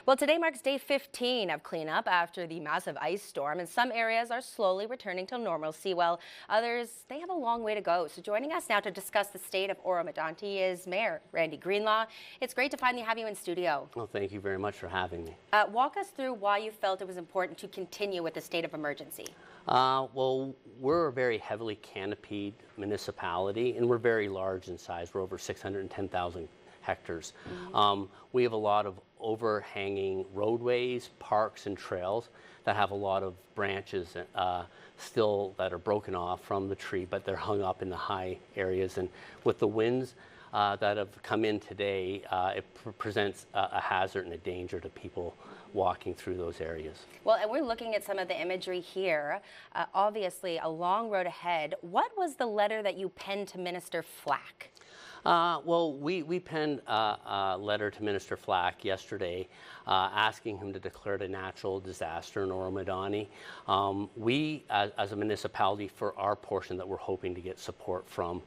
Well, today marks day 15 of cleanup after the massive ice storm, and some areas are slowly returning to normalcy, while others, they have a long way to go. So joining us now to discuss the state of Oro-Medonte is Mayor Randy Greenlaw. It's great to finally have you in studio. Well, thank you very much for having me. Walk us through why you felt it was important to continue with the state of emergency. Well, we're a very heavily canopied municipality, and we're very large in size. We're over 610,000 hectares. We have a lot of overhanging roadways, parks, and trails that have a lot of branches still that are broken off from the tree, but they're hung up in the high areas. And with the winds that have come in today, it presents a hazard and a danger to people walking through those areas. Well, and we're looking at some of the imagery here. Obviously, a long road ahead. What was the letter that you penned to Minister Flack? Well, we penned a letter to Minister Flack yesterday asking him to declare it a natural disaster in Oro-Medonte. We, as a municipality, for our portion that we're hoping to get support from,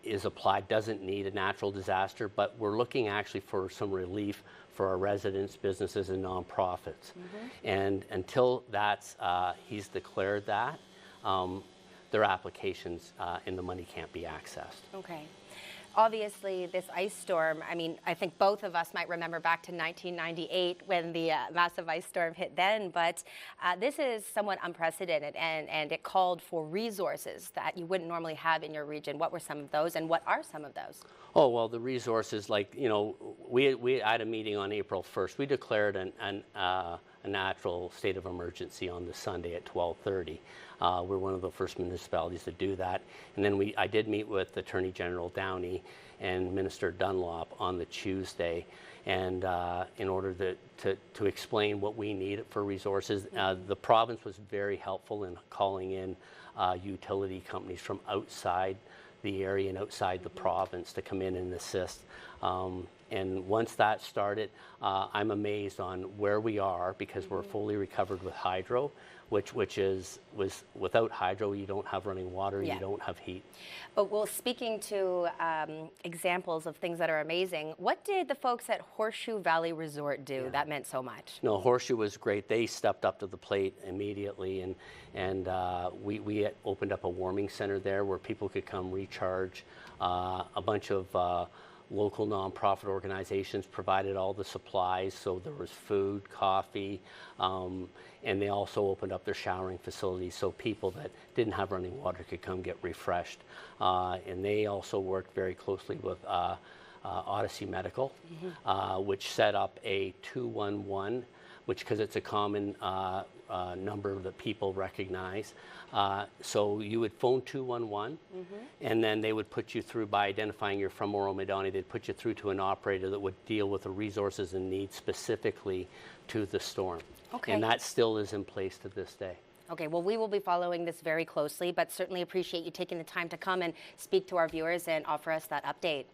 is applied, doesn't need a natural disaster, but we're looking actually for some relief for our residents, businesses, and nonprofits. And until that's, he's declared that, their applications and the money can't be accessed. Okay. Obviously, this ice storm, I mean, I think both of us might remember back to 1998 when the massive ice storm hit then, but this is somewhat unprecedented, and it called for resources that you wouldn't normally have in your region. What were some of those, and what are some of those? Oh, well, the resources, like, you know, we had a meeting on April 1st. We declared a natural state of emergency on the Sunday at 12:30. We're one of the first municipalities to do that. And then I did meet with Attorney General Downey and Minister Dunlop on the Tuesday, and in order to explain what we need for resources. The province was very helpful in calling in utility companies from outside the area and outside the province to come in and assist. And once that started, I'm amazed on where we are, because we're fully recovered with hydro, which was without hydro, you don't have running water, you don't have heat. But well, speaking to examples of things that are amazing, what did the folks at Horseshoe Valley Resort do that meant so much? No, Horseshoe was great. They stepped up to the plate immediately, and we opened up a warming center there where people could come recharge. A bunch of local nonprofit organizations provided all the supplies, so there was food, coffee, and they also opened up their showering facilities so people that didn't have running water could come get refreshed. And they also worked very closely with Odyssey Medical, which set up a 211, which, because it's a common number that people recognize. So you would phone 211, and then they would put you through, by identifying you're from Oro-Medonte, they'd put you through to an operator that would deal with the resources and needs specifically to the storm. Okay. And that still is in place to this day. Okay, well, we will be following this very closely, but certainly appreciate you taking the time to come and speak to our viewers and offer us that update.